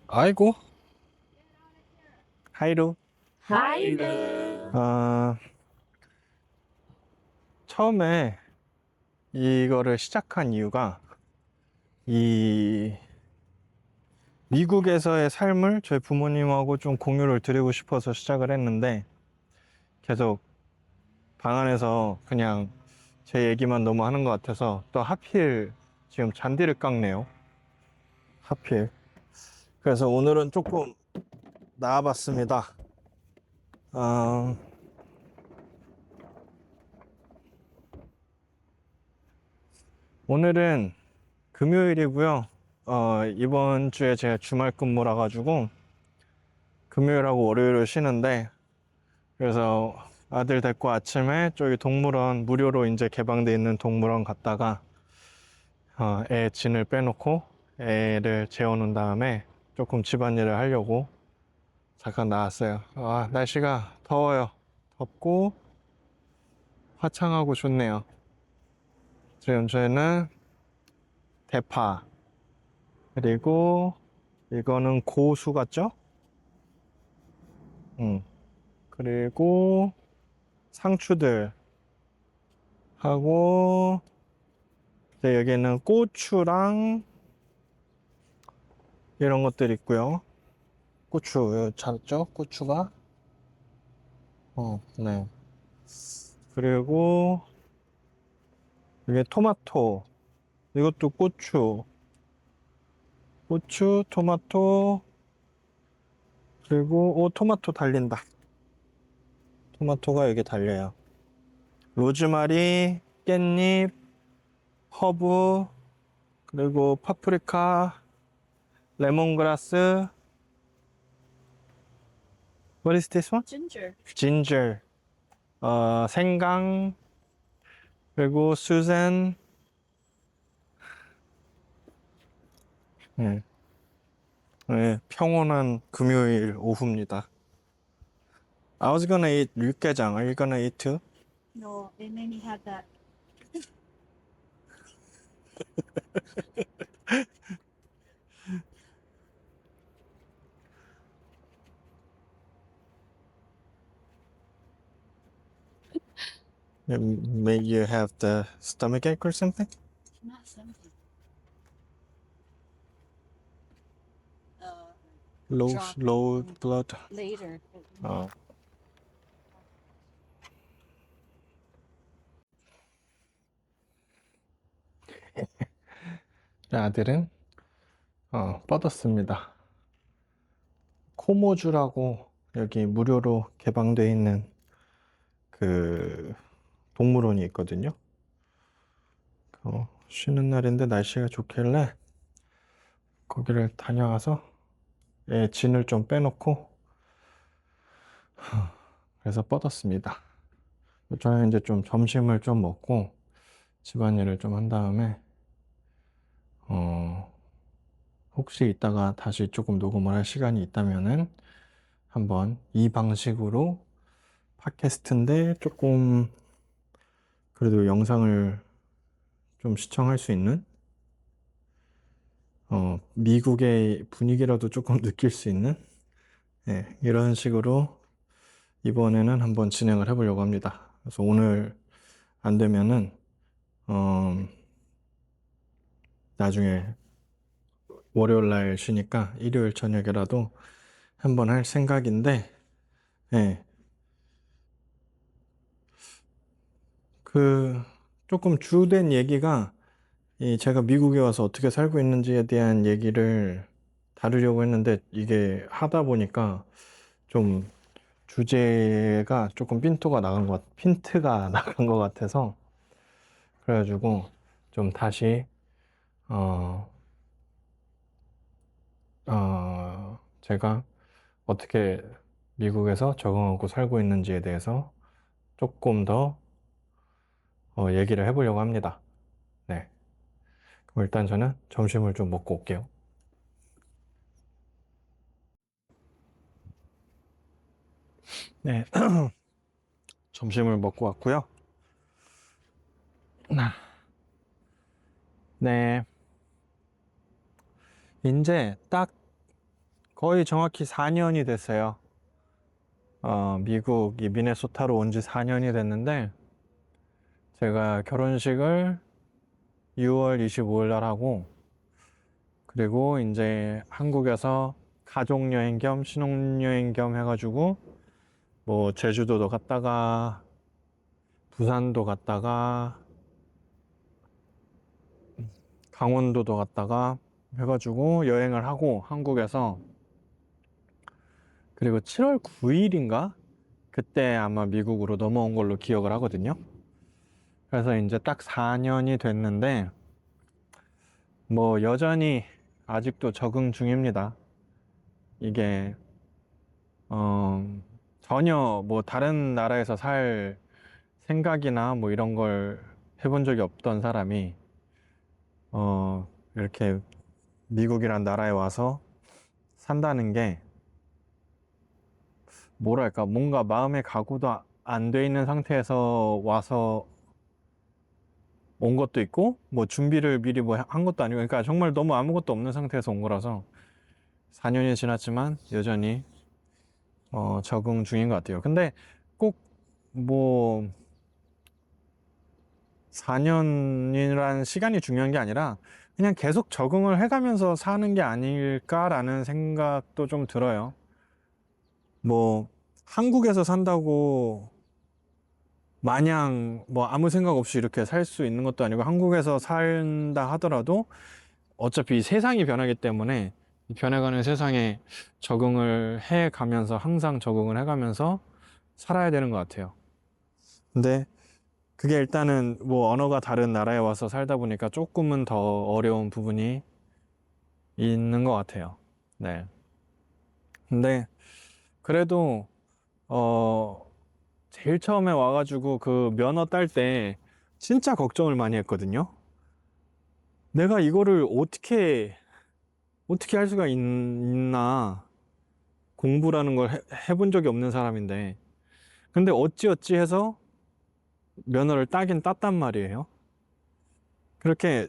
아이고, 하이루. 하이루. 아, 처음에 이거를 시작한 이유가 이 미국에서의 삶을 저희 부모님하고 좀 공유를 드리고 싶어서 시작을 했는데 계속 방 안에서 그냥 제 얘기만 너무 하는 것 같아서 또 하필 지금 잔디를 깎네요. 하필. 그래서 오늘은 조금 나와봤습니다. 어, 오늘은 금요일이고요. 이번 주에 제가 주말 근무라 가지고 금요일하고 월요일을 쉬는데 그래서 아들 데리고 아침에 저기 동물원 무료로 이제 개방돼 있는 동물원 갔다가 애 진을 빼놓고 애를 재워놓은 다음에 조금 집안일을 하려고 잠깐 나왔어요. 날씨가 더워요. 덥고 화창하고 좋네요. 지금 저희는 대파 그리고 이거는 고수 같죠? 그리고 상추들 하고 이제 여기는 고추랑 이런 것들 있고요. 고추 찾았죠? 고추가 네. 그리고 이게 토마토 이것도 고추 토마토 그리고 토마토 달린다. 토마토가 여기 달려요. 로즈마리 깻잎 허브 그리고 파프리카 레몬그라스 What is this one? Ginger. Ginger 생강 그리고 수잔 네. 네, 평온한 금요일 오후입니다. I was gonna eat 육개장. Are you gonna eat too? No, they made me have that. Maybe you have the stomach ache or something? Not something. Drop Low blood. later. 어. 아들은 뻗었습니다. 코모주라고 여기 무료로 개방되어 있는 그 동물원이 있거든요. 쉬는 날인데 날씨가 좋길래 거기를 다녀와서 애 진을 좀 빼놓고 그래서 뻗었습니다. 저는 이제 좀 점심을 좀 먹고 집안일을 좀 한 다음에 혹시 이따가 다시 조금 녹음을 할 시간이 있다면은 한번 이 방식으로 팟캐스트인데 조금 그래도 영상을 좀 시청할 수 있는 미국의 분위기라도 조금 느낄 수 있는 네, 이런 식으로 이번에는 한번 진행을 해보려고 합니다. 그래서 오늘 안 되면은 나중에 월요일 날 쉬니까 일요일 저녁에라도 한번 할 생각인데 네, 그 조금 주된 얘기가 제가 미국에 와서 어떻게 살고 있는지에 대한 얘기를 다루려고 했는데 이게 하다 보니까 좀 주제가 조금 핀트가 나간 것 같아서 그래가지고 좀 다시 어, 제가 어떻게 미국에서 적응하고 살고 있는지에 대해서 조금 더 얘기를 해보려고 합니다. 네. 그럼 일단 저는 점심을 좀 먹고 올게요. 네. 점심을 먹고 왔고요. 네. 이제 딱 거의 정확히 4년이 됐어요. 미국 이 미네소타로 온 지 4년이 됐는데, 제가 결혼식을 6월 25일 날 하고, 그리고 이제 한국에서 가족여행 겸 신혼여행 겸 해가지고, 뭐, 제주도도 갔다가, 부산도 갔다가, 강원도도 갔다가 해가지고 여행을 하고 한국에서, 그리고 7월 9일인가? 그때 아마 미국으로 넘어온 걸로 기억을 하거든요. 그래서 이제 딱 4년이 됐는데, 뭐 여전히 아직도 적응 중입니다. 이게 전혀 뭐 다른 나라에서 살 생각이나 뭐 이런 걸 해본 적이 없던 사람이 이렇게 미국이란 나라에 와서 산다는 게, 뭐랄까, 뭔가 마음의 각오도 안 돼 있는 상태에서 와서 온 것도 있고, 뭐 준비를 미리 뭐 한 것도 아니고, 그러니까 정말 너무 아무것도 없는 상태에서 온 거라서 4년이 지났지만 여전히 적응 중인 것 같아요. 근데 꼭 뭐 4년이라는 시간이 중요한 게 아니라 그냥 계속 적응을 해가면서 사는 게 아닐까라는 생각도 좀 들어요. 뭐 한국에서 산다고 마냥 뭐 아무 생각 없이 이렇게 살 수 있는 것도 아니고, 한국에서 산다 하더라도 어차피 세상이 변하기 때문에 이 변해가는 세상에 적응을 해 가면서, 항상 적응을 해 가면서 살아야 되는 것 같아요. 근데 그게 일단은 뭐 언어가 다른 나라에 와서 살다 보니까 조금은 더 어려운 부분이 있는 것 같아요. 네. 근데 그래도 어 제일 처음에 와가지고 그 면허 딸 때 진짜 걱정을 많이 했거든요. 내가 이거를 어떻게 할 수가 있나. 공부라는 걸 해본 적이 없는 사람인데. 근데 어찌어찌 해서 면허를 따긴 땄단 말이에요. 그렇게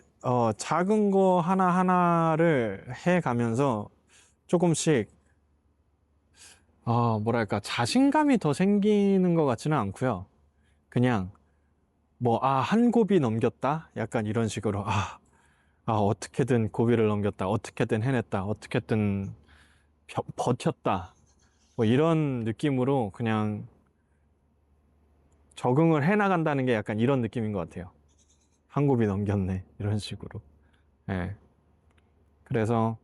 작은 거 하나하나를 해 가면서 조금씩 뭐랄까, 자신감이 더 생기는 것 같지는 않고요. 그냥 뭐 한 고비 넘겼다, 약간 이런 식으로, 어떻게든 고비를 넘겼다, 어떻게든 해냈다, 어떻게든 버텼다, 뭐 이런 느낌으로 그냥 적응을 해 나간다는 게 약간 이런 느낌인 것 같아요. 한 고비 넘겼네, 이런 식으로. 예. 그래서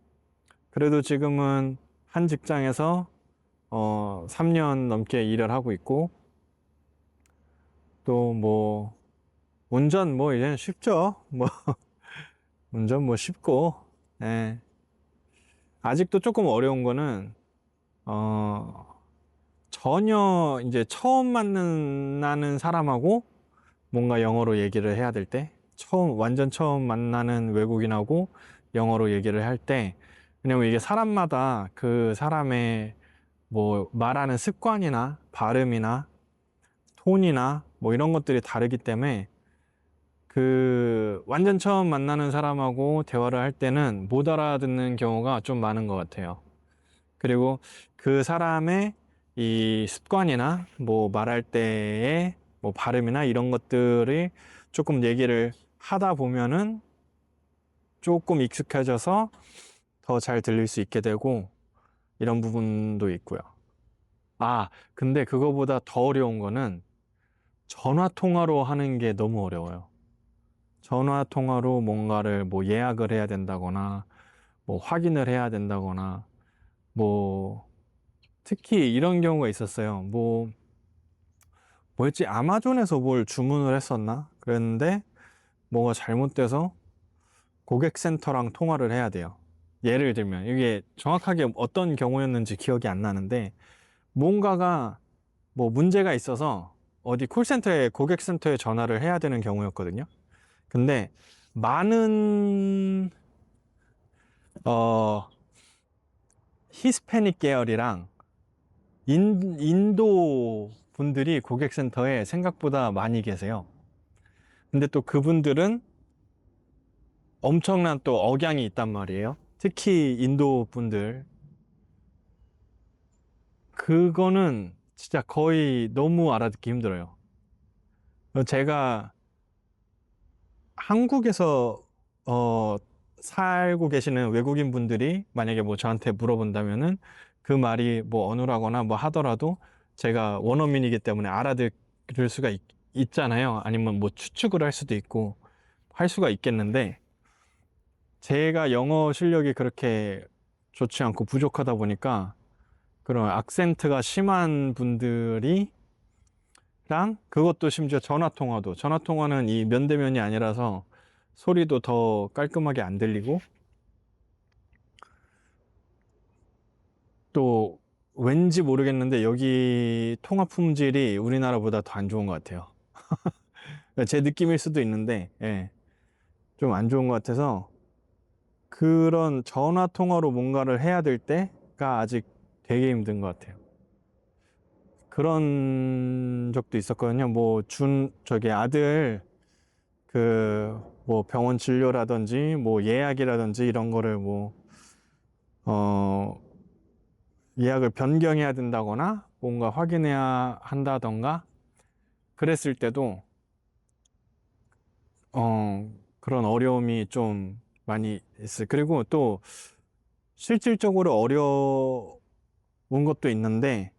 그래도 지금은 한 직장에서 3년 넘게 일을 하고 있고, 또 뭐 운전 뭐 이제는 쉽죠. 뭐 운전 뭐 쉽고. 예. 아직도 조금 어려운 거는 전혀 이제 처음 만나는 사람하고 뭔가 영어로 얘기를 해야 될 때, 완전 처음 만나는 외국인하고 영어로 얘기를 할 때, 왜냐면 이게 사람마다 그 사람의 뭐 말하는 습관이나 발음이나 톤이나 뭐 이런 것들이 다르기 때문에, 그 완전 처음 만나는 사람하고 대화를 할 때는 못 알아듣는 경우가 좀 많은 것 같아요. 그리고 그 사람의 이 습관이나 뭐 말할 때의 뭐 발음이나 이런 것들이 조금 얘기를 하다 보면은 조금 익숙해져서 더 잘 들릴 수 있게 되고, 이런 부분도 있고요. 근데 그거보다 더 어려운 거는 전화 통화로 하는 게 너무 어려워요. 전화 통화로 뭔가를 뭐 예약을 해야 된다거나 뭐 확인을 해야 된다거나, 뭐 특히 이런 경우가 있었어요. 뭐였지? 아마존에서 뭘 주문을 했었나? 그랬는데 뭐가 잘못돼서 고객센터랑 통화를 해야 돼요. 예를 들면 이게 정확하게 어떤 경우였는지 기억이 안 나는데, 뭔가가 뭐 문제가 있어서 어디 콜센터에, 고객센터에 전화를 해야 되는 경우였거든요. 근데 많은 어 히스패닉 계열이랑 인도 분들이 고객센터에 생각보다 많이 계세요. 근데 또 그분들은 엄청난 또 억양이 있단 말이에요. 특히 인도 분들, 그거는 진짜 거의 너무 알아듣기 힘들어요. 제가 한국에서 살고 계시는 외국인 분들이 만약에 뭐 저한테 물어본다면은 그 말이 뭐 어눌하거나 뭐 하더라도 제가 원어민이기 때문에 알아들을 수가 있잖아요. 아니면 뭐 추측을 할 수도 있고 할 수가 있겠는데, 제가 영어 실력이 그렇게 좋지 않고 부족하다 보니까 그런 악센트가 심한 분들이 그것도 심지어 전화 통화는 이 면대면이 아니라서 소리도 더 깔끔하게 안 들리고, 또 왠지 모르겠는데 여기 통화 품질이 우리나라보다 더 안 좋은 것 같아요. 제 느낌일 수도 있는데, 예, 좀 안 좋은 것 같아서 그런 전화 통화로 뭔가를 해야 될 때가 아직 되게 힘든 것 같아요. 그런 적도 있었거든요. 뭐 저기 아들 뭐 병원 진료라든지 뭐 예약이라든지 이런 거를 어, 예약을 변경해야 된다거나 뭔가 확인해야 한다던가 그랬을 때도 그런 어려움이 좀 많이 있어요. 그리고 또 실질적으로 어려운 것도 있는데,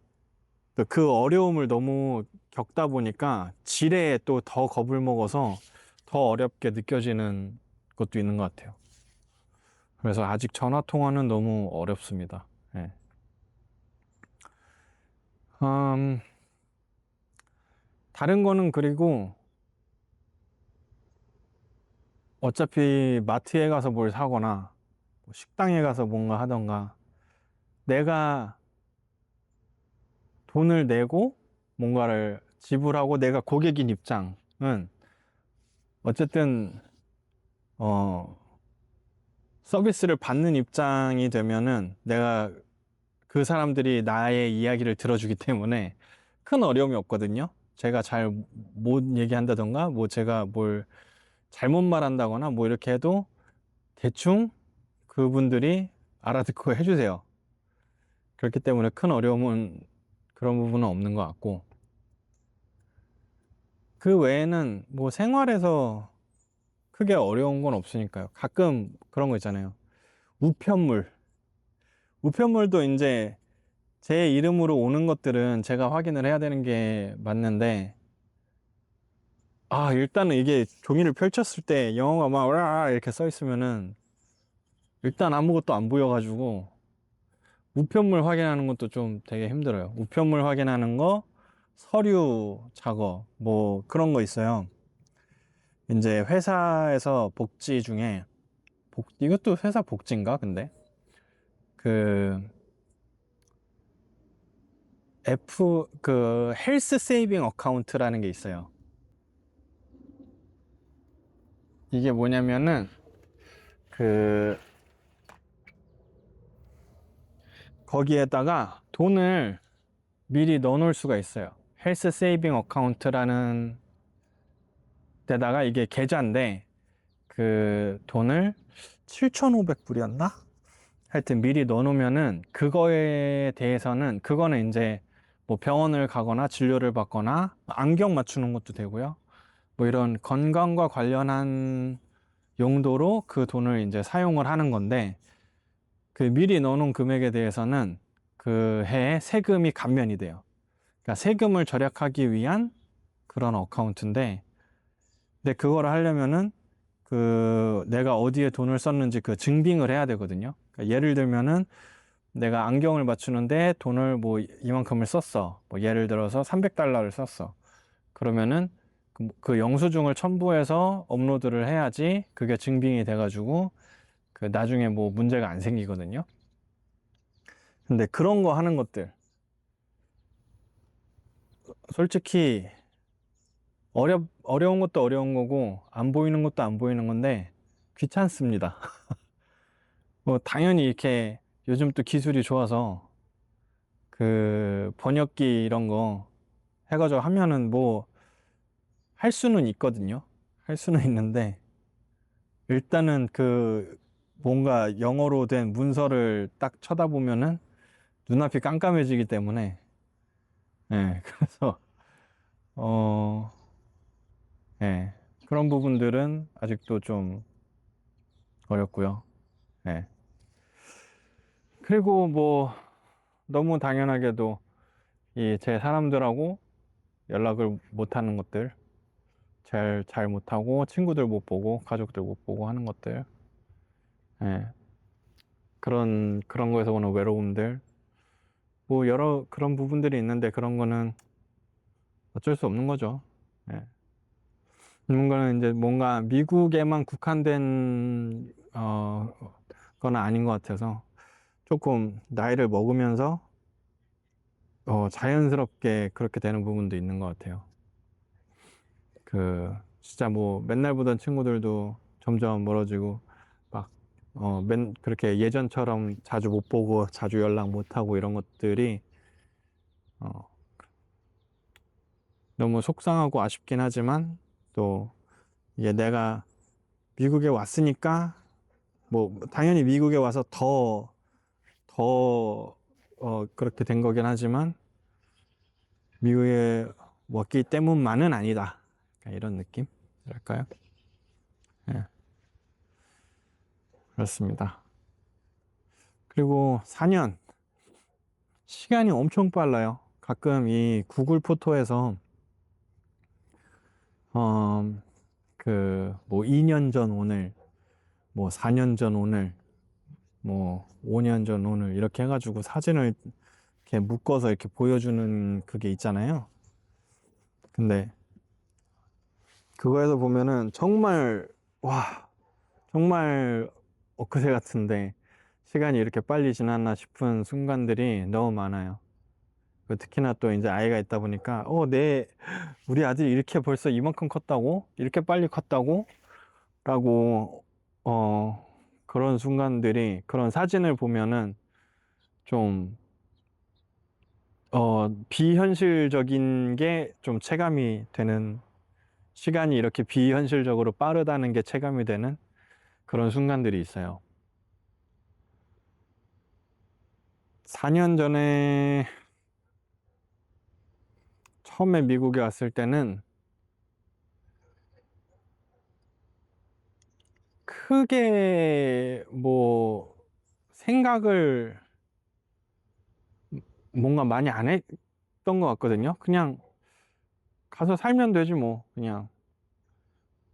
또 그 어려움을 너무 겪다 보니까 지레에 또 더 겁을 먹어서 더 어렵게 느껴지는 것도 있는 것 같아요. 그래서 아직 전화 통화는 너무 어렵습니다. 예. 음, 다른 거는 그리고 어차피 마트에 가서 뭘 사거나 뭐 식당에 가서 뭔가 하던가 내가 돈을 내고 뭔가를 지불하고 내가 고객인 입장은 어쨌든 어, 서비스를 받는 입장이 되면은 내가 그 사람들이 나의 이야기를 들어주기 때문에 큰 어려움이 없거든요. 제가 잘 못 얘기한다던가 뭐 제가 뭘 잘못 말한다거나 뭐 이렇게 해도 대충 그분들이 알아듣고 해주세요. 그렇기 때문에 큰 어려움은 그런 부분은 없는 것 같고, 그 외에는 뭐 생활에서 크게 어려운 건 없으니까요. 가끔 그런 거 있잖아요. 우편물. 우편물도 이제 제 이름으로 오는 것들은 제가 확인을 해야 되는 게 맞는데, 일단은 이게 종이를 펼쳤을 때 영어가 막 으아 이렇게 써 있으면은 일단 아무것도 안 보여가지고 우편물 확인하는 것도 좀 되게 힘들어요. 우편물 확인하는 거, 서류 작업, 뭐 그런 거 있어요. 이제 회사에서 복지 중에, 이것도 회사 복지인가, 근데? 그, 헬스 세이빙 어카운트라는 게 있어요. 이게 뭐냐면은, 그, 거기에다가 돈을 미리 넣어 놓을 수가 있어요. 헬스 세이빙 어카운트라는 데다가 이게 계좌인데, 그 돈을 7,500불이었나? 하여튼 미리 넣어놓으면은 그거에 대해서는, 그거는 이제 뭐 병원을 가거나 진료를 받거나 안경 맞추는 것도 되고요. 뭐 이런 건강과 관련한 용도로 그 돈을 이제 사용을 하는 건데, 그 미리 넣어놓은 금액에 대해서는 그 해에 세금이 감면이 돼요. 그러니까 세금을 절약하기 위한 그런 어카운트인데, 근데 그거를 하려면은 내가 어디에 돈을 썼는지 그 증빙을 해야 되거든요. 그러니까 예를 들면은 내가 안경을 맞추는데 돈을 뭐 이만큼을 썼어. 뭐 예를 들어서 300달러를 썼어. 그러면은 그 영수증을 첨부해서 업로드를 해야지 그게 증빙이 돼가지고 그 나중에 뭐 문제가 안 생기거든요. 근데 그런 거 하는 것들 솔직히 어려운 것도 어려운 거고 안 보이는 것도 안 보이는 건데 귀찮습니다. 뭐 당연히 이렇게 요즘 또 기술이 좋아서 그 번역기 이런 거 해가지고 하면은 뭐 할 수는 있거든요. 할 수는 있는데 일단은 그 뭔가 영어로 된 문서를 딱 쳐다보면은 눈앞이 깜깜해지기 때문에, 예, 그래서, 어, 예, 그런 부분들은 아직도 좀 어렵고요. 예. 그리고 뭐, 너무 당연하게도 이 제 사람들하고 연락을 못 하는 것들, 잘 못하고, 친구들 못 보고, 가족들 못 보고 하는 것들, 예, 그런 거에서 오는 외로움들, 뭐, 여러 그런 부분들이 있는데 그런 거는 어쩔 수 없는 거죠. 예. 그런 거는 이제 뭔가 미국에만 국한된, 건 아닌 것 같아서 조금 나이를 먹으면서, 자연스럽게 그렇게 되는 부분도 있는 것 같아요. 진짜 뭐 맨날 보던 친구들도 점점 멀어지고, 막, 그렇게 예전처럼 자주 못 보고 자주 연락 못 하고 이런 것들이, 어, 너무 속상하고 아쉽긴 하지만, 또, 이게 내가 미국에 왔으니까, 뭐, 당연히 미국에 와서 그렇게 된 거긴 하지만, 미국에 왔기 때문만은 아니다. 약간 이런 느낌이랄까요? 예, 그렇습니다. 그리고 4년, 시간이 엄청 빨라요. 가끔 이 구글 포토에서, 뭐 2년 전 오늘, 뭐 4년 전 오늘, 뭐 5년 전 오늘, 이렇게 해가지고 사진을 이렇게 묶어서 이렇게 보여주는 그게 있잖아요. 근데 그거에서 보면은 정말, 와, 정말 엊그제 같은데 시간이 이렇게 빨리 지났나 싶은 순간들이 너무 많아요. 특히나 또 이제 아이가 있다 보니까, 우리 아들이 이렇게 벌써 이만큼 컸다고? 이렇게 빨리 컸다고? 라고, 그런 순간들이, 그런 사진을 보면은 좀, 비현실적인 게 좀 체감이 되는, 시간이 이렇게 비현실적으로 빠르다는 게 체감이 되는 그런 순간들이 있어요. 4년 전에 처음에 미국에 왔을 때는 크게 뭐 생각을 뭔가 많이 안 했던 것 같거든요. 그냥 가서 살면 되지 뭐. 그냥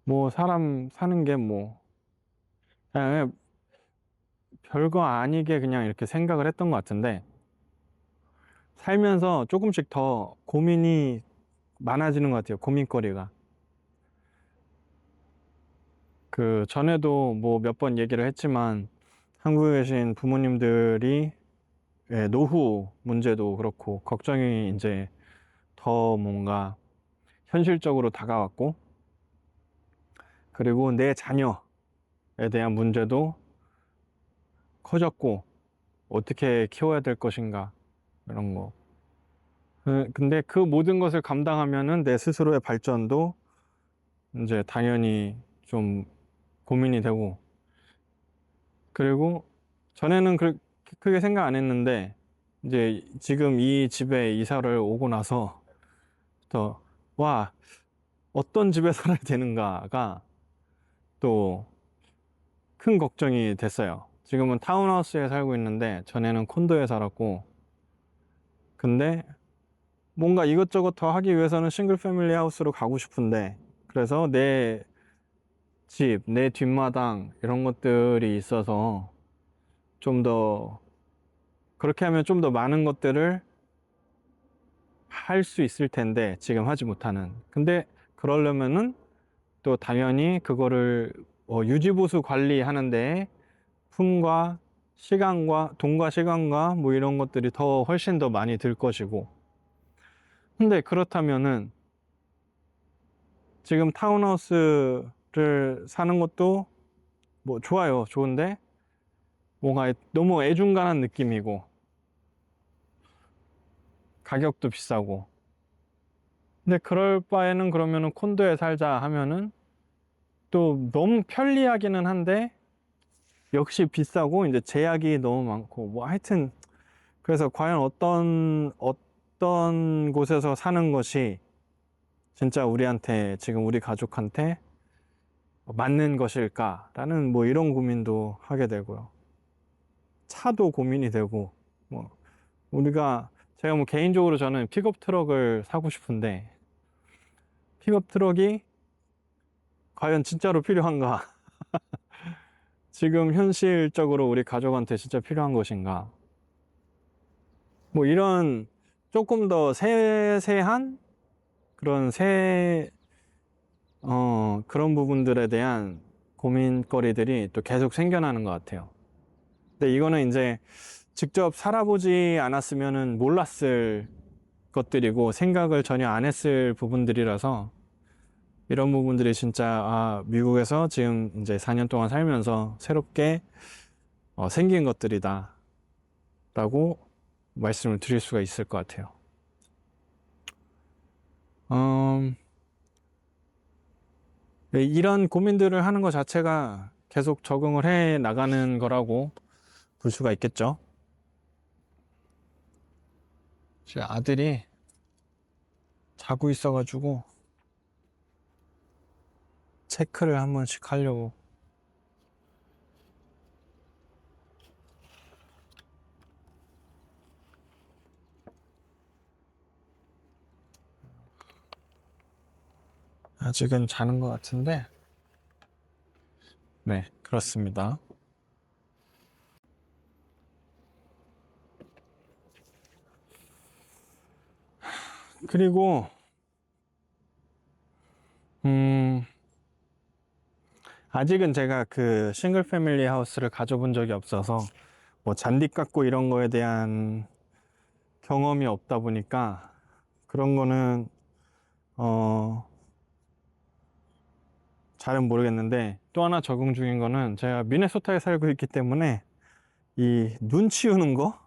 뭐 사람 사는 게 뭐 그냥 별거 아니게 그냥 이렇게 생각을 했던 것 같은데, 살면서 조금씩 더 고민이 많아지는 것 같아요. 고민거리가. 전에도 뭐 몇 번 얘기를 했지만, 한국에 계신 부모님들이 노후 문제도 그렇고 걱정이 이제 더 뭔가 현실적으로 다가왔고, 그리고 내 자녀에 대한 문제도 커졌고, 어떻게 키워야 될 것인가 이런 거. 근데 그 모든 것을 감당하면은 내 스스로의 발전도 이제 당연히 좀 고민이 되고, 그리고 전에는 그렇게 크게 생각 안 했는데 이제 지금 이 집에 이사를 오고 나서 더, 와, 어떤 집에 살아야 되는가가 또 큰 걱정이 됐어요. 지금은 타운하우스에 살고 있는데 전에는 콘도에 살았고, 근데 뭔가 이것저것 더 하기 위해서는 싱글 패밀리 하우스로 가고 싶은데, 그래서 내 집, 내 뒷마당 이런 것들이 있어서 좀 더, 그렇게 하면 좀 더 많은 것들을 할 수 있을 텐데 지금 하지 못하는. 근데 그러려면은 또 당연히 그거를 유지보수 관리하는데 품과 시간과 돈과 시간과 뭐 이런 것들이 더 훨씬 더 많이 들 것이고, 근데 그렇다면은 지금 타운하우스를 사는 것도 뭐 좋아요. 좋은데 뭔가 너무 애중간한 느낌이고 가격도 비싸고. 근데 그럴 바에는 그러면은 콘도에 살자 하면은 또 너무 편리하기는 한데 역시 비싸고 이제 제약이 너무 많고 뭐 하여튼 그래서 과연 어떤 곳에서 사는 것이 진짜 우리한테 지금 우리 가족한테 맞는 것일까라는 뭐 이런 고민도 하게 되고요. 차도 고민이 되고 뭐 제가 뭐 개인적으로 저는 픽업 트럭을 사고 싶은데 픽업 트럭이 과연 진짜로 필요한가? 지금 현실적으로 우리 가족한테 진짜 필요한 것인가? 뭐 이런 조금 더 세세한 그런 그런 부분들에 대한 고민거리들이 또 계속 생겨나는 것 같아요. 근데 이거는 이제 직접 살아보지 않았으면은 몰랐을 것들이고 생각을 전혀 안 했을 부분들이라서 이런 부분들이 진짜 미국에서 지금 이제 4년 동안 살면서 새롭게 생긴 것들이다 라고 말씀을 드릴 수가 있을 것 같아요. 이런 고민들을 하는 것 자체가 계속 적응을 해 나가는 거라고 볼 수가 있겠죠. 제 아들이 자고 있어가지고 체크를 한 번씩 하려고. 아직은 자는 것 같은데, 네, 그렇습니다. 그리고, 아직은 제가 그 싱글 패밀리 하우스를 가져본 적이 없어서, 뭐 잔디 깎고 이런 거에 대한 경험이 없다 보니까, 그런 거는, 잘은 모르겠는데, 또 하나 적응 중인 거는 제가 미네소타에 살고 있기 때문에, 이 눈 치우는 거?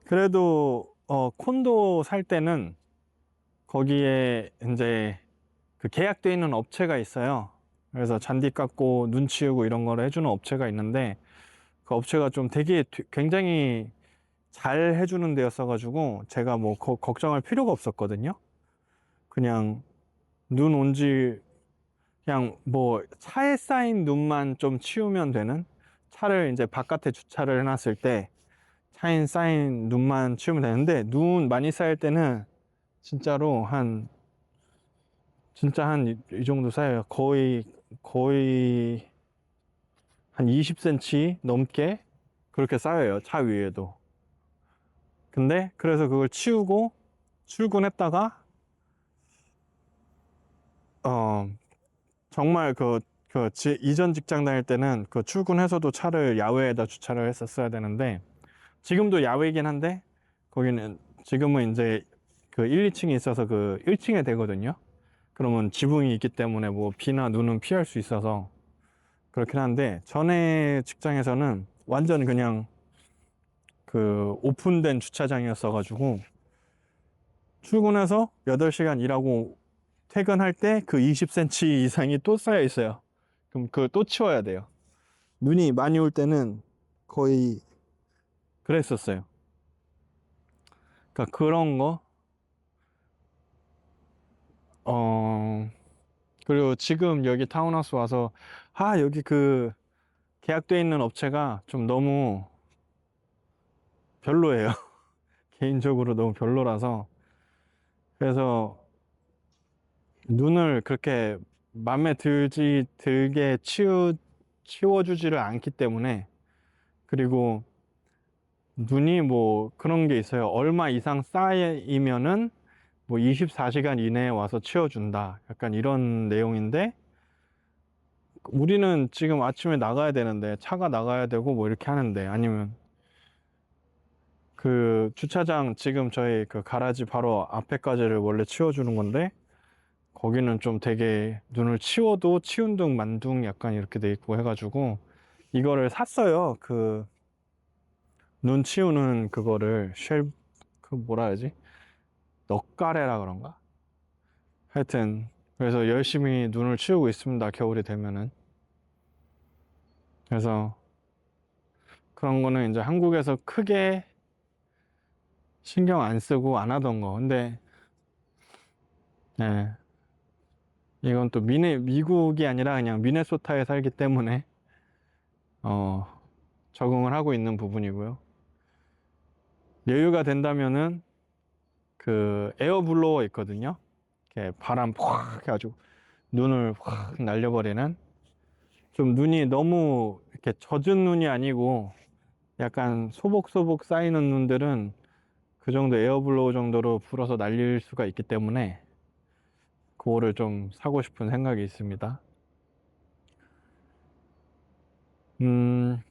그래도, 콘도 살 때는 거기에 이제 그 계약되어 있는 업체가 있어요. 그래서 잔디 깎고 눈 치우고 이런 거를 해주는 업체가 있는데 그 업체가 좀 굉장히 잘 해주는 데였어가지고 제가 뭐 걱정할 필요가 없었거든요. 그냥 눈 온지 그냥 뭐 차에 쌓인 눈만 좀 치우면 되는, 차를 이제 바깥에 주차를 해놨을 때 차에 쌓인 눈만 치우면 되는데 눈 많이 쌓일 때는 진짜로 진짜 한 이 정도 쌓여요. 거의 한 20cm 넘게 그렇게 쌓여요. 차 위에도. 근데 그래서 그걸 치우고 출근했다가 어 정말 이전 직장 다닐 때는 그 출근해서도 차를 야외에다 주차를 했었어야 되는데 지금도 야외이긴 한데 거기는 지금은 이제 그 1, 2층이 있어서 그 1층에 되거든요. 그러면 지붕이 있기 때문에 뭐 비나 눈은 피할 수 있어서 그렇긴 한데 전에 직장에서는 완전 그냥 그 오픈된 주차장이었어가지고 출근해서 8시간 일하고 퇴근할 때 그 20cm 이상이 또 쌓여 있어요. 그럼 그걸 또 치워야 돼요. 눈이 많이 올 때는 거의 그랬었어요. 그러니까 그런 거, 그리고 지금 여기 타운하우스 와서, 여기 그 계약돼 있는 업체가 좀 너무 별로예요. 개인적으로 너무 별로라서. 그래서 눈을 그렇게 맘에 들게 치워주지를 않기 때문에, 그리고 눈이 뭐 그런 게 있어요. 얼마 이상 쌓이면은 뭐 24시간 이내에 와서 치워준다. 약간 이런 내용인데, 우리는 지금 아침에 나가야 되는데, 차가 나가야 되고 뭐 이렇게 하는데, 아니면 그 주차장 지금 저희 그 가라지 바로 앞에까지를 원래 치워주는 건데, 거기는 좀 되게 눈을 치워도 치운 둥 만 둥 약간 이렇게 돼 있고 해가지고 이거를 샀어요. 그 눈 치우는 그거를 그 뭐라 해야지? 넉가래라 그런가? 하여튼 그래서 열심히 눈을 치우고 있습니다. 겨울이 되면은. 그래서 그런 거는 이제 한국에서 크게 신경 안 쓰고 안 하던 거. 근데 예, 이건 또 미국이 아니라 그냥 미네소타에 살기 때문에 어, 적응을 하고 있는 부분이고요. 여유가 된다면은 그 에어블로어 있거든요. 이렇게 바람 확 해가지고 눈을 확 날려버리는, 좀 눈이 너무 이렇게 젖은 눈이 아니고 약간 소복소복 쌓이는 눈들은 그 정도 에어블로우 정도로 불어서 날릴 수가 있기 때문에 그거를 좀 사고 싶은 생각이 있습니다. 음,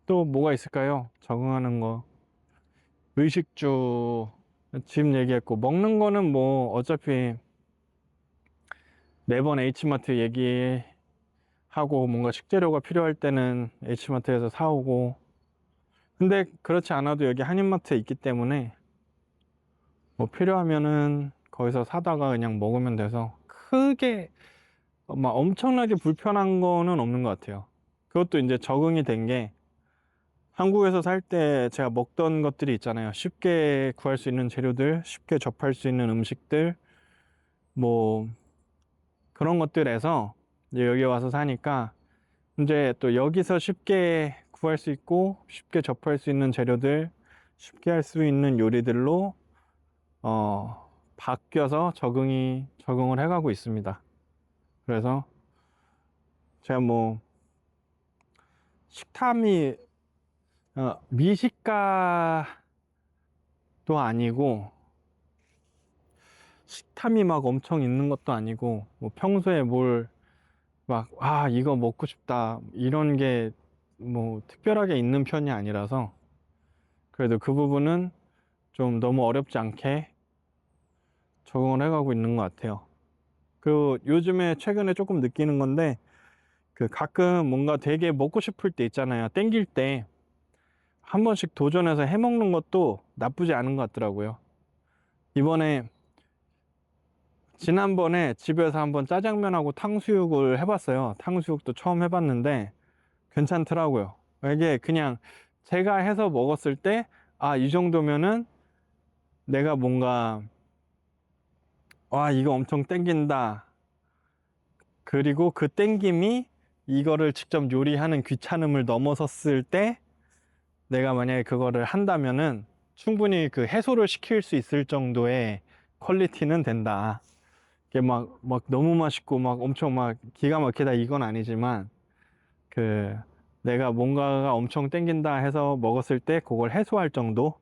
또 뭐가 있을까요? 적응하는 거. 의식주, 집 얘기했고, 먹는 거는 뭐 어차피 매번 H마트 얘기하고 뭔가 식재료가 필요할 때는 H마트에서 사오고, 근데 그렇지 않아도 여기 한인마트에 있기 때문에 뭐 필요하면은 거기서 사다가 그냥 먹으면 돼서 크게 막 엄청나게 불편한 거는 없는 것 같아요. 그것도 이제 적응이 된 게, 한국에서 살 때 제가 먹던 것들이 있잖아요. 쉽게 구할 수 있는 재료들, 쉽게 접할 수 있는 음식들, 뭐 그런 것들에서 이제 여기 와서 사니까 이제 또 여기서 쉽게 구할 수 있고 쉽게 접할 수 있는 재료들, 쉽게 할 수 있는 요리들로 바뀌어서 적응을 해가고 있습니다. 그래서 제가 뭐 식탐이 미식가도 아니고 식탐이 막 엄청 있는 것도 아니고, 뭐 평소에 뭘 막 이거 먹고 싶다 이런 게 뭐 특별하게 있는 편이 아니라서 그래도 그 부분은 좀 너무 어렵지 않게 적응을 해가고 있는 것 같아요. 그 요즘에 최근에 조금 느끼는 건데, 그 가끔 뭔가 되게 먹고 싶을 때 있잖아요. 땡길 때 한 번씩 도전해서 해 먹는 것도 나쁘지 않은 것 같더라고요. 이번에 지난번에 집에서 한번 짜장면하고 탕수육을 해봤어요. 탕수육도 처음 해봤는데 괜찮더라고요. 이게 그냥 제가 해서 먹었을 때, 이 정도면은 내가 뭔가, 이거 엄청 땡긴다. 그리고 그 땡김이 이거를 직접 요리하는 귀찮음을 넘어섰을 때 내가 만약에 그거를 한다면은 충분히 그 해소를 시킬 수 있을 정도의 퀄리티는 된다. 이게 막 너무 맛있고 막 엄청 막 기가 막히다 이건 아니지만, 그 내가 뭔가가 엄청 땡긴다 해서 먹었을 때 그걸 해소할 정도?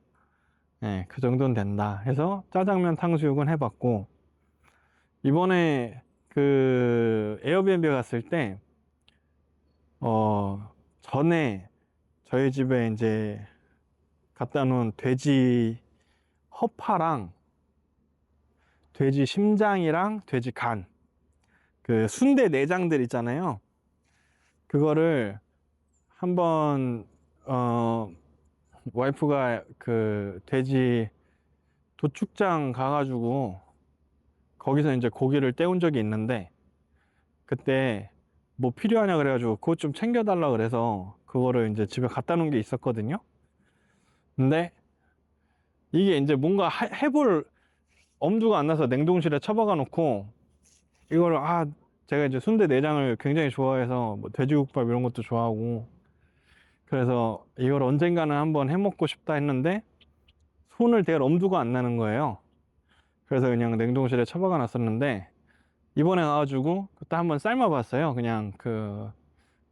예, 그 정도는 된다 해서 짜장면 탕수육은 해봤고, 이번에 그 에어비앤비 갔을 때 전에 저희 집에 이제 갖다 놓은 돼지 허파랑 돼지 심장이랑 돼지 간, 그 순대 내장들 있잖아요. 그거를 한번 와이프가 그 돼지 도축장 가가지고 거기서 이제 고기를 떼온 적이 있는데, 그때 뭐 필요하냐 그래가지고 그것 좀 챙겨달라 그래서 그거를 이제 집에 갖다 놓은 게 있었거든요. 근데 이게 이제 뭔가 해볼 엄두가 안 나서 냉동실에 처박아 놓고, 이거를 제가 이제 순대 내장을 굉장히 좋아해서 뭐 돼지국밥 이런 것도 좋아하고, 그래서 이걸 언젠가는 한번 해 먹고 싶다 했는데 손을 댈 엄두가 안 나는 거예요. 그래서 그냥 냉동실에 처박아 놨었는데, 이번에 가가지고 그때 한번 삶아봤어요. 그냥 그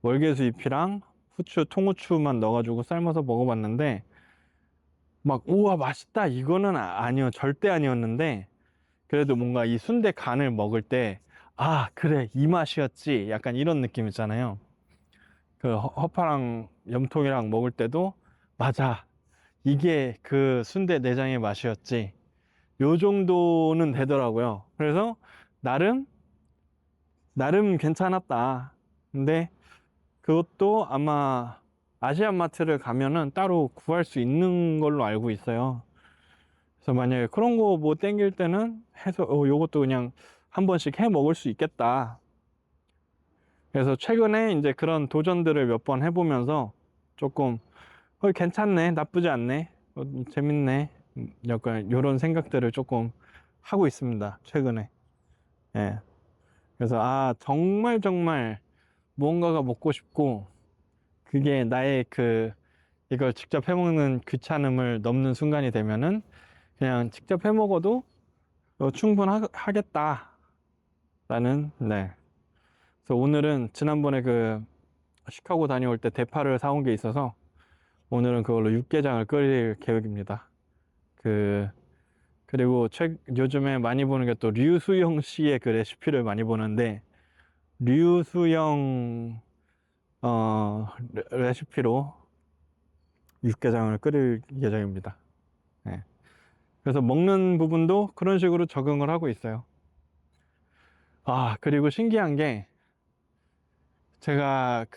월계수 잎이랑 후추, 통후추만 넣어가지고 삶아서 먹어봤는데, 막 우와 맛있다 이거는 아니요, 절대 아니었는데, 그래도 뭔가 이 순대 간을 먹을 때 그래 이 맛이었지 약간 이런 느낌 있잖아요. 그 허파랑 염통이랑 먹을 때도 맞아, 이게 그 순대 내장의 맛이었지, 요 정도는 되더라고요. 그래서 나름 괜찮았다. 근데 그것도 아마 아시안 마트를 가면은 따로 구할 수 있는 걸로 알고 있어요. 그래서 만약에 그런 거 뭐 땡길 때는 해서 요것도 그냥 한 번씩 해 먹을 수 있겠다. 그래서 최근에 이제 그런 도전들을 몇 번 해보면서 조금 괜찮네, 나쁘지 않네, 재밌네, 약간 이런 생각들을 조금 하고 있습니다, 최근에. 예. 그래서 정말 정말 무언가가 먹고 싶고, 그게 나의 이걸 직접 해먹는 귀찮음을 넘는 순간이 되면은 그냥 직접 해먹어도 충분하겠다라는, 네. 그래서 오늘은 지난번에 시카고 다녀올 때 대파를 사온 게 있어서 오늘은 그걸로 육개장을 끓일 계획입니다. 그리고 요즘에 많이 보는 게 또 류수영 씨의 그 레시피를 많이 보는데, 류수영 레시피로 육개장을 끓일 예정입니다. 네. 그래서 먹는 부분도 그런 식으로 적응을 하고 있어요. 그리고 신기한 게, 제가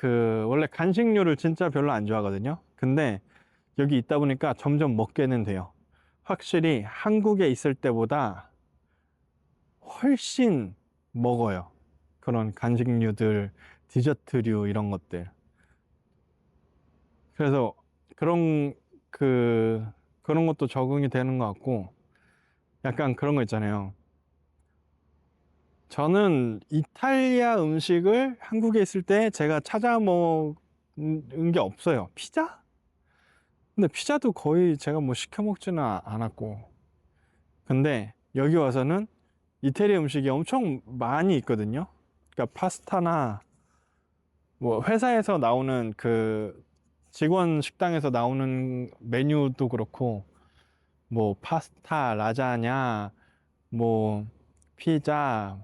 원래 간식류를 진짜 별로 안 좋아하거든요. 근데 여기 있다 보니까 점점 먹게는 돼요. 확실히 한국에 있을 때보다 훨씬 먹어요. 그런 간식류들, 디저트류 이런 것들. 그래서 그런 그런 것도 적응이 되는 것 같고, 약간 그런 거 있잖아요. 저는 이탈리아 음식을 한국에 있을 때 제가 찾아 먹은 게 없어요. 피자? 근데 피자도 거의 제가 뭐 시켜 먹지는 않았고. 근데 여기 와서는 이태리 음식이 엄청 많이 있거든요. 그러니까 파스타나 뭐 회사에서 나오는 직원 식당에서 나오는 메뉴도 그렇고, 뭐 파스타, 라자냐, 뭐 피자,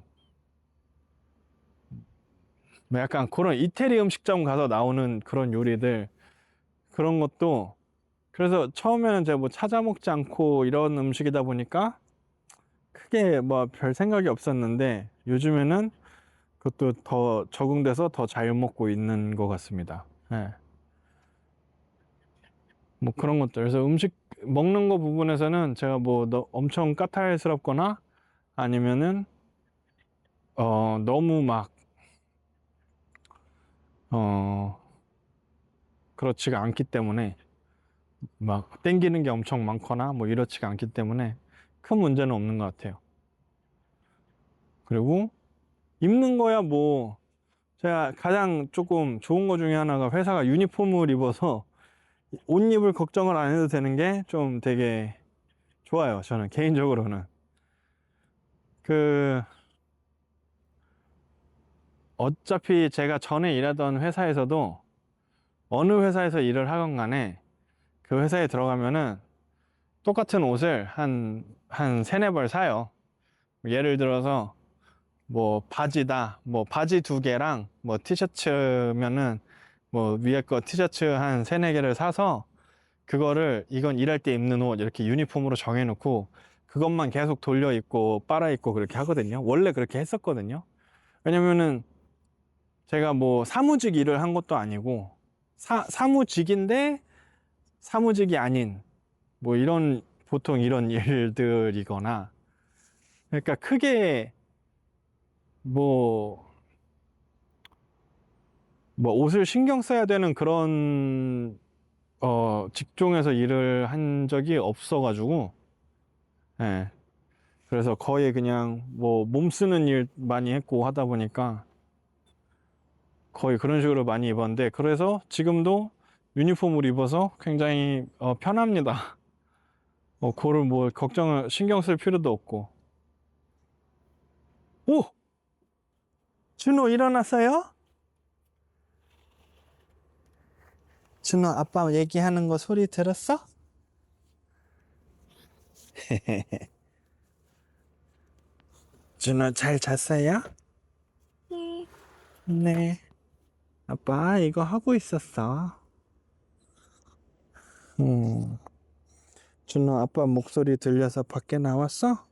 뭐 약간 그런 이태리 음식점 가서 나오는 그런 요리들, 그런 것도, 그래서 처음에는 제가 뭐 찾아 먹지 않고 이런 음식이다 보니까 크게 뭐 별 생각이 없었는데, 요즘에는 그것도 더 적응돼서 더 잘 먹고 있는 것 같습니다. 예. 뭐 그런 것들. 그래서 음식 먹는 거 부분에서는 제가 뭐 엄청 까탈스럽거나 아니면은 너무 막 어 그렇지가 않기 때문에, 막 땡기는 게 엄청 많거나 뭐 이렇지가 않기 때문에 큰 문제는 없는 것 같아요. 그리고 입는 거야 뭐, 제가 가장 조금 좋은 거 중에 하나가 회사가 유니폼을 입어서 옷 입을 걱정을 안 해도 되는 게 좀 되게 좋아요. 저는 개인적으로는 어차피 제가 전에 일하던 회사에서도 어느 회사에서 일을 하건 간에 그 회사에 들어가면은 똑같은 옷을 한 세네 벌 사요. 예를 들어서 뭐 바지다, 뭐 바지 두 개랑 뭐 티셔츠면은 뭐 위에 거 티셔츠 한 세네 개를 사서, 그거를 이건 일할 때 입는 옷 이렇게 유니폼으로 정해놓고 그것만 계속 돌려 입고 빨아 입고 그렇게 하거든요. 원래 그렇게 했었거든요. 왜냐면은 제가 뭐 사무직 일을 한 것도 아니고, 사무직인데 사무직이 아닌 뭐 이런, 보통 이런 일들이거나, 그러니까 크게 뭐 옷을 신경 써야 되는 그런 직종에서 일을 한 적이 없어가지고, 예. 그래서 거의 그냥 뭐 몸 쓰는 일 많이 했고 하다 보니까 거의 그런 식으로 많이 입었는데, 그래서 지금도 유니폼을 입어서 굉장히 편합니다. 그걸 뭐 신경 쓸 필요도 없고. 오! 준호 일어났어요? 준호 아빠 얘기하는 거 소리 들었어? 준호 잘 잤어요? 네. 네. 아빠 이거 하고 있었어. 음. 준호 아빠 목소리 들려서 밖에 나왔어?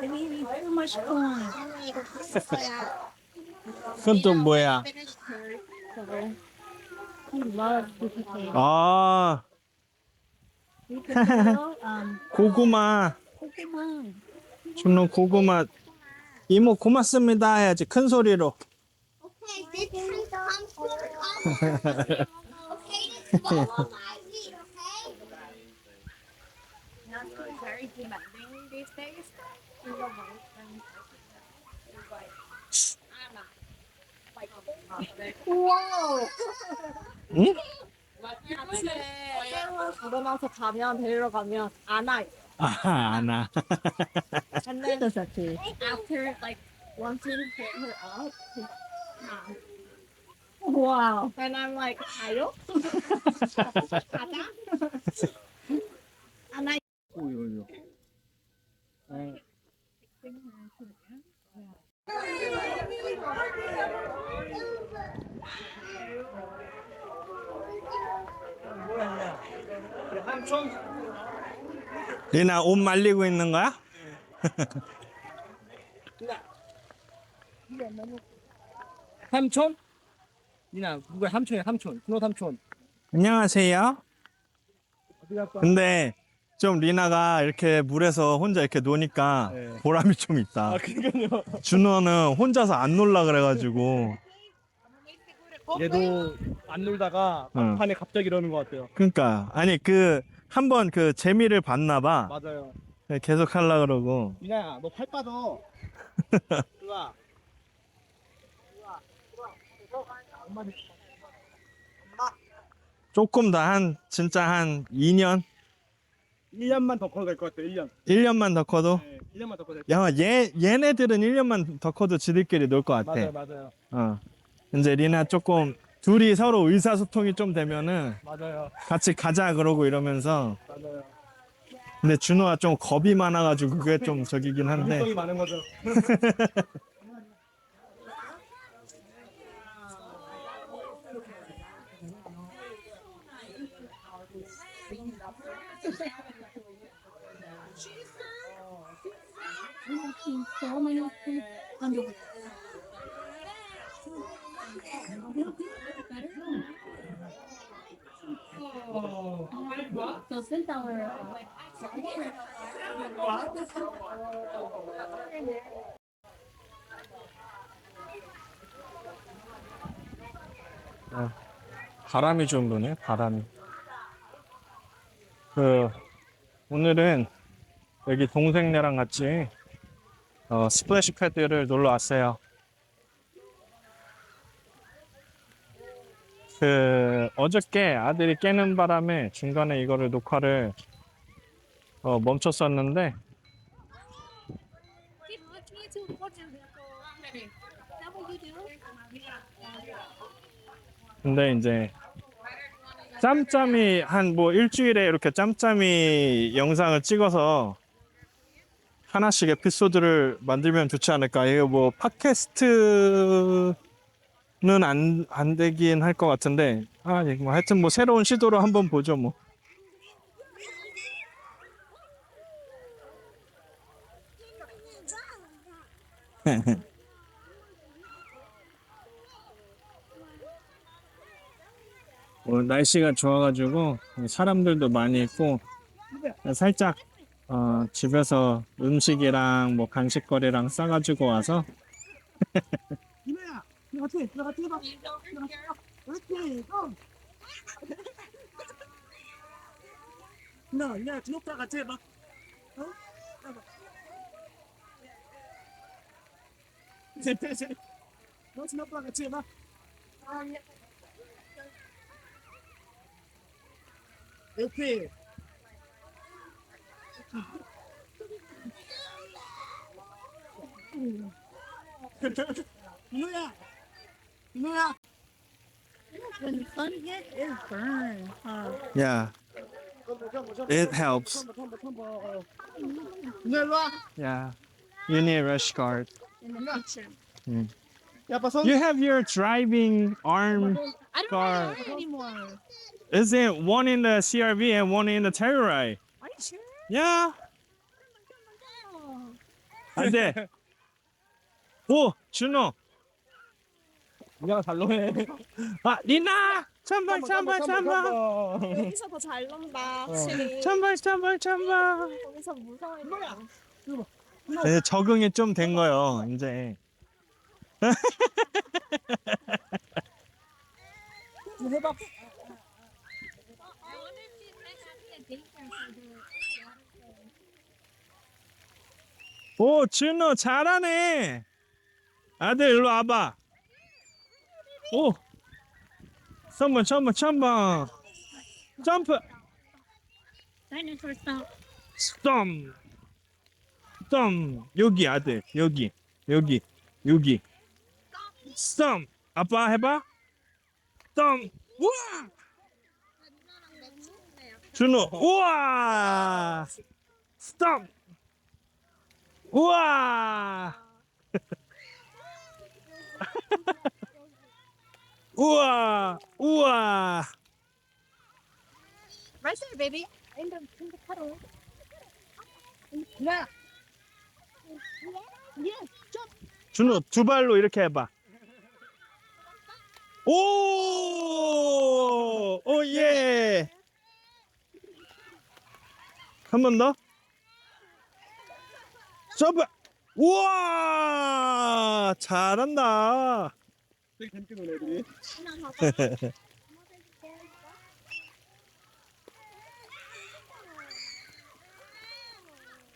Maybe too much corn. 그건 또 뭐야? He loves cookie cake. 아, We put a little 고구마. Pokemon. 준호 고구마. 이모 고맙습니다 해야지 큰 소리로. Okay, this time I'm okay, just follow my lead, okay? Very demanding these days. Whoa! 응? 일어나서 가면 데리러 가면 안 와. 아, 안 와. And then after like once you pick her up, wow. And I'm like, 가요? 가자. And I 리나 옷 말리고 있는 거야? 삼촌? 니나 누구야? 삼촌이야 삼촌. 준호 삼촌. 안녕하세요. 어디 갈 거야? 근데 좀 리나가 이렇게 물에서 혼자 이렇게 노니까 네. 보람이 좀 있다. 아 그러니까요. 준호는 혼자서 안 놀라 그래가지고. 얘도 안 놀다가 응. 막판에 갑자기 이러는 것 같아요. 그러니까 아니 그 한번 그 재미를 봤나 봐. 맞아요. 계속 하려 그러고. 니나야 너 팔 빠져. 좋아. 조금 더 진짜 한 2년? 1년만 더 커도 될 것 같아요. 1년. 1년만 더 커도? 네, 1년만 더 커도 될 것 같아요. 야, 얘네들은 1년만 더 커도 지들끼리 놀 것 같아. 맞아요, 맞아요, 어. 이제 리나 조금 둘이 서로 의사소통이 좀 되면은 맞아요, 같이 가자 그러고 이러면서. 맞아요. 근데 준호가 좀 겁이 많아가지고 그게 좀 저기긴 한데. 운동이 많은 거죠. so many things under. So since our 바람이 좀 부네, 바람이. 오늘은 여기 동생네랑 같이 스플래시 패드를 놀러 왔어요. 어저께 아들이 깨는 바람에 중간에 이거를 녹화를 멈췄었는데 근데 이제 짬짬이 한 뭐 일주일에 이렇게 짬짬이 영상을 찍어서 하나씩 에피소드를 만들면 좋지 않을까. 이거 뭐 팟캐스트는 안 되긴 할 것 같은데 뭐 하여튼 뭐 새로운 시도로 한번 보죠 뭐. 오늘 날씨가 좋아가지고 사람들도 많이 있고 살짝 집에서 음식이랑 뭐 간식거리랑 싸가지고 와서 니나야, 너 같이 해봐. 그렇지, 형. 니나, 준호랑 같이 해봐. 어? 해봐. 너 준호랑 같이 해봐. 이렇게. 누나야. when the sun hits, it burns. yeah, it helps. 누나 일로 와. Yeah, you need a rush card. In the kitchen. 아빠 손. You have your driving arm I don't car. want to anymore. Isn't one in the CRV and one in the Telluride? Are you sure? Yeah. Oh. 안 돼. 오, 준호. 네가 잘 노네. 아, 리나. 찬발. 여기서 더 잘 논다. 확실히. 찬발. 거기서 무서워해. 네, 적응이 좀 된 거요, 이제. 해봐. 오, 준호 잘하네. 아들 일로 와봐. 오. 선번. 점프. Dinosaur stomp. 스톰. 여기 아들. 여기. 스톰. 아빠 해봐. 스톰. 우와. 준호. 우와. 스톰. 우와. 우와. Right there, baby. In the puddle. Yeah. Yes. Jump. 준호 두 발로 이렇게 해봐. 오! 오 예. 한 번 더. 점프. 우와! 잘한다. 되게 재밌게 노네 애들이.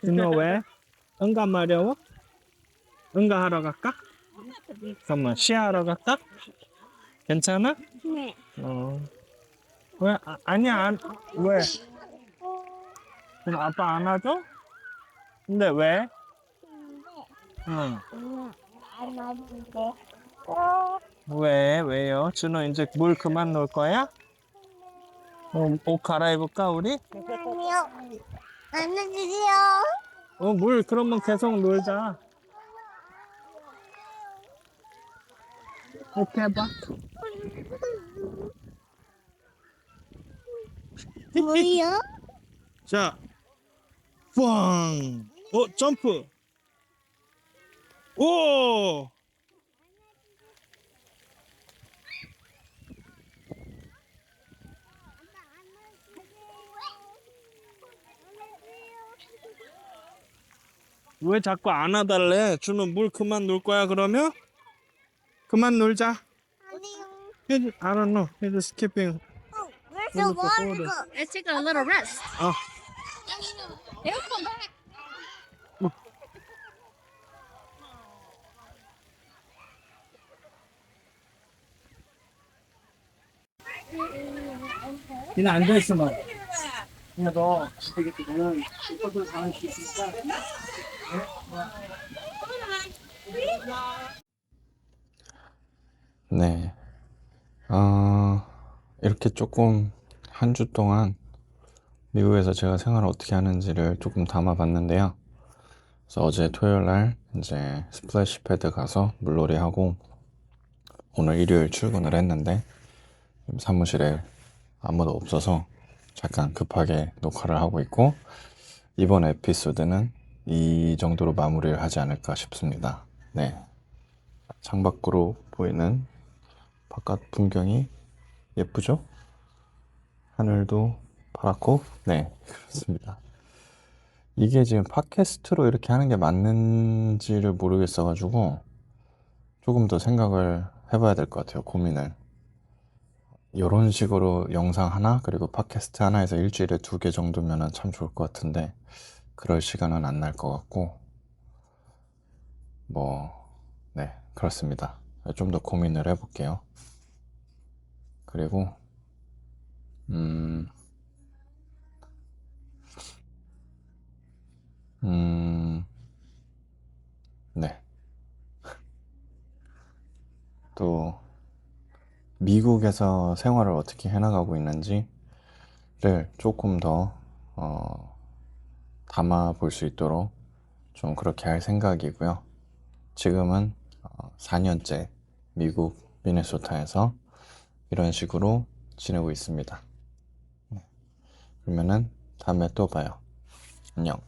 준호 왜? 응가 마려워? 응가 하러 갈까? 잠깐만 시하러 갈까? 괜찮아? 네. 왜? 아니야 왜? 그럼 아빠 안아줘? 근데 왜? 응. 왜요? 준호 이제 물 그만 놓을 거야? 옷 갈아입을까 우리? 아니요. 안녕하세요. 물 그러면 계속 놀자. 이렇게 해봐. 뭐요? 자, 꽝! 점프! 오! 왜 자꾸 안아달래? 준호 물 그만 놀 거야 그러면? 그만 놀자. 아니요. I don't know. He's skipping. Where's the water go? Let's take a little rest. 어. He'll come back. 니는 앉아있어 너. 그냥 너 되겠지. 너는 이것도 잘할 수 있으니까. 네. 이렇게 조금 한 주 동안 미국에서 제가 생활을 어떻게 하는지를 조금 담아봤는데요. 그래서 어제 토요일 날 이제 스플래시 패드 가서 물놀이 하고 오늘 일요일 출근을 했는데 사무실에 아무도 없어서 잠깐 급하게 녹화를 하고 있고 이번 에피소드는 이 정도로 마무리를 하지 않을까 싶습니다. 네. 창밖으로 보이는 바깥 풍경이 예쁘죠? 하늘도 파랗고 네 그렇습니다. 이게 지금 팟캐스트로 이렇게 하는 게 맞는지를 모르겠어 가지고 조금 더 생각을 해봐야 될 것 같아요. 고민을. 이런 식으로 영상 하나 그리고 팟캐스트 하나에서 일주일에 2개 정도면 참 좋을 것 같은데 그럴 시간은 안 날 것 같고 네 그렇습니다. 좀 더 고민을 해볼게요. 그리고 네. 또 미국에서 생활을 어떻게 해나가고 있는지를 조금 더 담아 볼 수 있도록 좀 그렇게 할 생각이고요. 지금은 4년째 미국 미네소타에서 이런 식으로 지내고 있습니다. 그러면은 다음에 또 봐요. 안녕.